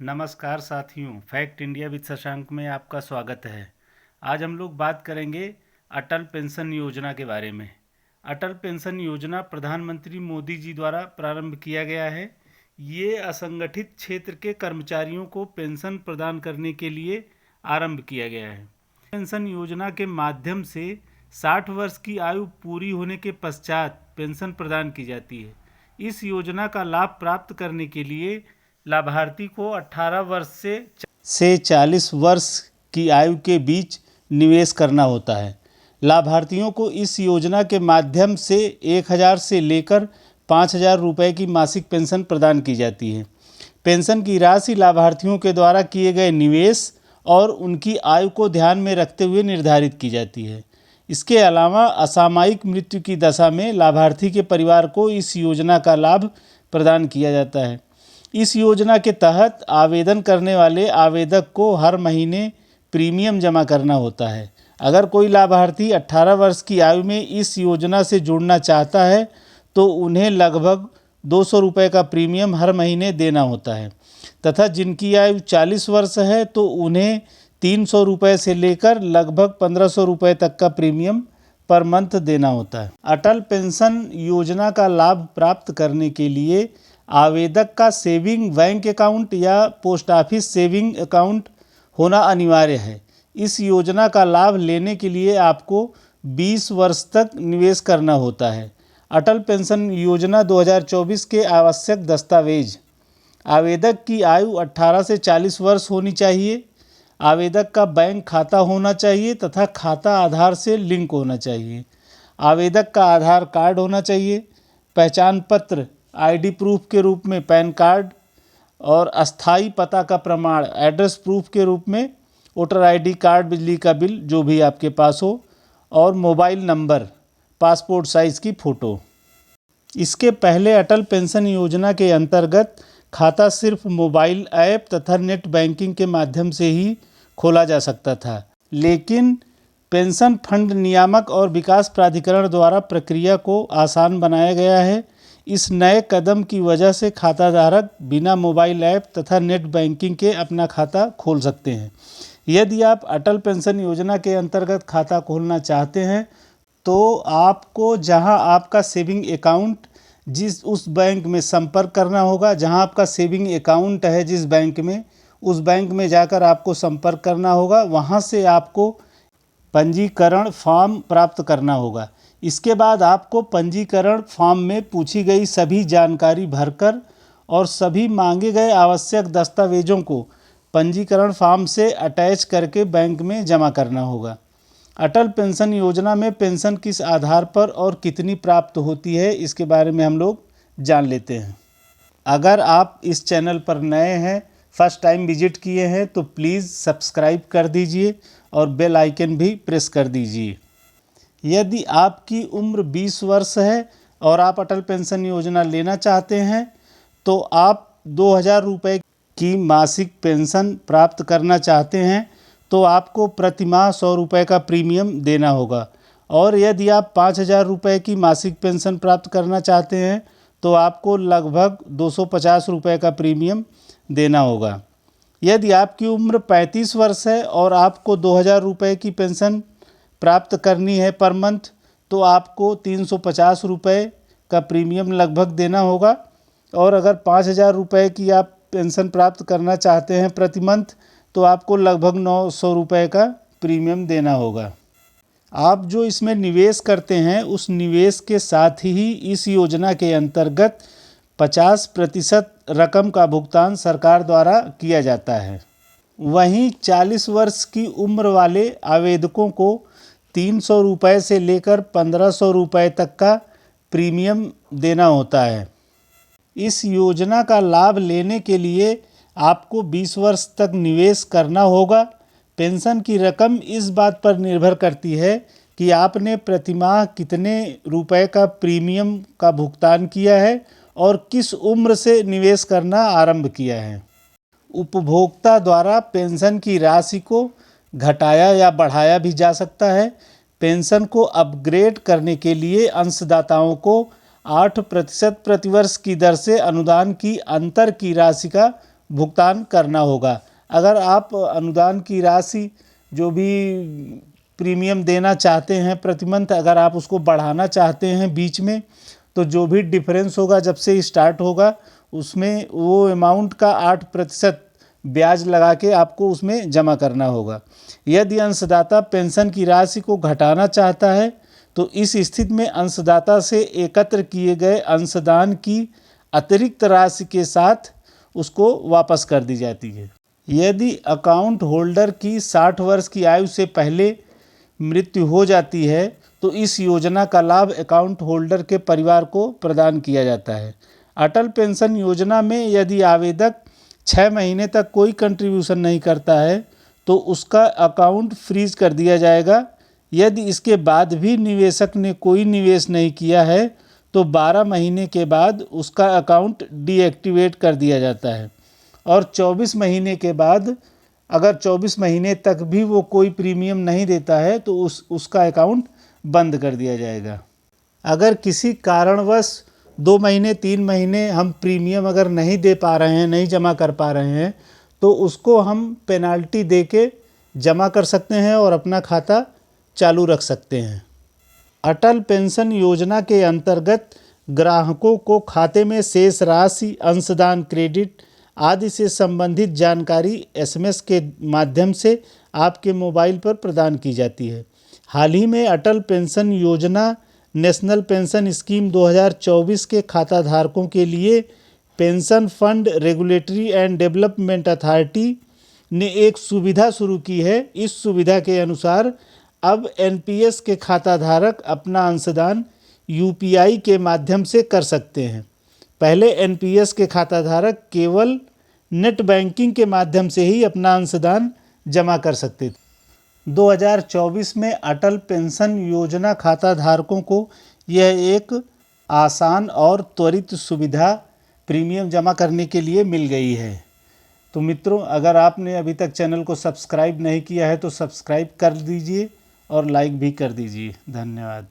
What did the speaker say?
नमस्कार साथियों, fact India with Shashank में आपका स्वागत है। आज हम लोग बात करेंगे अटल पेंशन योजना के बारे में। अटल पेंशन योजना प्रधानमंत्री मोदी जी द्वारा प्रारंभ किया गया है। ये असंगठित क्षेत्र के कर्मचारियों को पेंशन प्रदान करने के लिए आरंभ किया गया है। पेंशन योजना के माध्यम से 60 वर्ष की आयु पूरी होने के पश्चात पेंशन प्रदान की जाती है। इस योजना का लाभ प्राप्त करने के लिए लाभार्थी को 18 वर्ष से 40 वर्ष की आयु के बीच निवेश करना होता है। लाभार्थियों को इस योजना के माध्यम से 1000 से लेकर 5000 रुपये की मासिक पेंशन प्रदान की जाती है। पेंशन की राशि लाभार्थियों के द्वारा किए गए निवेश और उनकी आयु को ध्यान में रखते हुए निर्धारित की जाती है। इसके अलावा असामयिक मृत्यु की दशा में लाभार्थी के परिवार को इस योजना का लाभ प्रदान किया जाता है। इस योजना के तहत आवेदन करने वाले आवेदक को हर महीने प्रीमियम जमा करना होता है। अगर कोई लाभार्थी 18 वर्ष की आयु में इस योजना से जुड़ना चाहता है तो उन्हें लगभग 200 रुपये का प्रीमियम हर महीने देना होता है तथा जिनकी आयु 40 वर्ष है तो उन्हें 300 रुपये से लेकर लगभग 1500 रुपये तक का प्रीमियम पर मंथ देना होता है। अटल पेंशन योजना का लाभ प्राप्त करने के लिए आवेदक का सेविंग बैंक अकाउंट या पोस्ट ऑफिस सेविंग अकाउंट होना अनिवार्य है। इस योजना का लाभ लेने के लिए आपको 20 वर्ष तक निवेश करना होता है। अटल पेंशन योजना 2024 के आवश्यक दस्तावेज: आवेदक की आयु 18 से 40 वर्ष होनी चाहिए, आवेदक का बैंक खाता होना चाहिए तथा खाता आधार से लिंक होना चाहिए, आवेदक का आधार कार्ड होना चाहिए, पहचान पत्र आईडी प्रूफ के रूप में पैन कार्ड और अस्थाई पता का प्रमाण एड्रेस प्रूफ के रूप में वोटर आईडी कार्ड, बिजली का बिल जो भी आपके पास हो, और मोबाइल नंबर, पासपोर्ट साइज़ की फ़ोटो। इसके पहले अटल पेंशन योजना के अंतर्गत खाता सिर्फ मोबाइल ऐप तथा नेट बैंकिंग के माध्यम से ही खोला जा सकता था, लेकिन पेंशन फंड नियामक और विकास प्राधिकरण द्वारा प्रक्रिया को आसान बनाया गया है। इस नए कदम की वजह से खाताधारक बिना मोबाइल ऐप तथा नेट बैंकिंग के अपना खाता खोल सकते हैं। यदि आप अटल पेंशन योजना के अंतर्गत खाता खोलना चाहते हैं तो आपको जहां आपका सेविंग अकाउंट उस बैंक में संपर्क करना होगा। जहां आपका सेविंग अकाउंट है जिस बैंक में, उस बैंक में जाकर आपको संपर्क करना होगा। वहां से आपको पंजीकरण फॉर्म प्राप्त करना होगा। इसके बाद आपको पंजीकरण फॉर्म में पूछी गई सभी जानकारी भरकर और सभी मांगे गए आवश्यक दस्तावेजों को पंजीकरण फॉर्म से अटैच करके बैंक में जमा करना होगा। अटल पेंशन योजना में पेंशन किस आधार पर और कितनी प्राप्त होती है, इसके बारे में हम लोग जान लेते हैं। अगर आप इस चैनल पर नए हैं, फर्स्ट टाइम विजिट किए हैं, तो प्लीज़ सब्सक्राइब कर दीजिए और बेल आइकन भी प्रेस कर दीजिए। यदि आपकी उम्र 20 वर्ष है और आप अटल पेंशन योजना लेना चाहते हैं तो आप 2000 रुपये की मासिक पेंशन प्राप्त करना चाहते हैं तो आपको प्रति माह 100 रुपये का प्रीमियम देना होगा, और यदि आप 5000 रुपये की मासिक पेंशन प्राप्त करना चाहते हैं तो आपको लगभग 250 रुपये का प्रीमियम देना होगा। यदि आपकी उम्र 35 वर्ष है और आपको 2000 रुपये की पेंशन प्राप्त करनी है पर मंथ तो आपको 350 रुपये का प्रीमियम लगभग देना होगा, और अगर 5000 रुपये की आप पेंशन प्राप्त करना चाहते हैं प्रति मंथ तो आपको लगभग 900 रुपये का प्रीमियम देना होगा। आप जो इसमें निवेश करते हैं उस निवेश के साथ ही इस योजना के अंतर्गत 50% रकम का भुगतान सरकार द्वारा किया जाता है। वहीं 40 वर्ष की उम्र वाले आवेदकों को 300 रुपये से लेकर 1500 रुपये तक का प्रीमियम देना होता है। इस योजना का लाभ लेने के लिए आपको 20 वर्ष तक निवेश करना होगा। पेंशन की रकम इस बात पर निर्भर करती है कि आपने प्रतिमाह कितने रुपए का प्रीमियम का भुगतान किया है और किस उम्र से निवेश करना आरंभ किया है। उपभोक्ता द्वारा पेंशन की राशि को घटाया या बढ़ाया भी जा सकता है। पेंशन को अपग्रेड करने के लिए अंशदाताओं को 8% प्रतिवर्ष की दर से अनुदान की अंतर की राशि का भुगतान करना होगा। अगर आप अनुदान की राशि जो भी प्रीमियम देना चाहते हैं प्रति मंथ, अगर आप उसको बढ़ाना चाहते हैं बीच में, तो जो भी डिफरेंस होगा जब से स्टार्ट होगा उसमें वो अमाउंट का 8% ब्याज लगा के आपको उसमें जमा करना होगा। यदि अंशदाता पेंशन की राशि को घटाना चाहता है तो इस स्थिति में अंशदाता से एकत्र किए गए अंशदान की अतिरिक्त राशि के साथ उसको वापस कर दी जाती है। यदि अकाउंट होल्डर की 60 वर्ष की आयु से पहले मृत्यु हो जाती है तो इस योजना का लाभ अकाउंट होल्डर के परिवार को प्रदान किया जाता है। अटल पेंशन योजना में यदि आवेदक 6 महीने तक कोई कंट्रीब्यूशन नहीं करता है तो उसका अकाउंट फ्रीज कर दिया जाएगा। यदि इसके बाद भी निवेशक ने कोई निवेश नहीं किया है तो 12 महीने के बाद उसका अकाउंट डीएक्टिवेट कर दिया जाता है और 24 महीने के बाद अगर 24 महीने तक भी वो कोई प्रीमियम नहीं देता है तो उसका अकाउंट बंद कर दिया जाएगा। अगर किसी कारणवश 2 महीने 3 महीने हम प्रीमियम अगर नहीं दे पा रहे हैं, नहीं जमा कर पा रहे हैं, तो उसको हम पेनाल्टी दे के जमा कर सकते हैं और अपना खाता चालू रख सकते हैं। अटल पेंशन योजना के अंतर्गत ग्राहकों को खाते में शेष राशि, अंशदान, क्रेडिट आदि से संबंधित जानकारी एसएमएस के माध्यम से आपके मोबाइल पर प्रदान की जाती है। हाल ही में अटल पेंशन योजना नेशनल पेंशन स्कीम 2024 के खाता धारकों के लिए pension fund regulatory and development authority ने एक सुविधा शुरू की है। इस सुविधा के अनुसार अब एनपीएस के खाता धारक अपना अंशदान यूपीआई के माध्यम से कर सकते हैं। पहले एनपीएस के खाता धारक केवल नेट बैंकिंग के माध्यम से ही अपना अंशदान जमा कर सकते थे। 2024 में अटल पेंशन योजना खाता धारकों को यह एक आसान और त्वरित सुविधा प्रीमियम जमा करने के लिए मिल गई है। तो मित्रों, अगर आपने अभी तक चैनल को सब्सक्राइब नहीं किया है तो सब्सक्राइब कर दीजिए और लाइक भी कर दीजिए। धन्यवाद।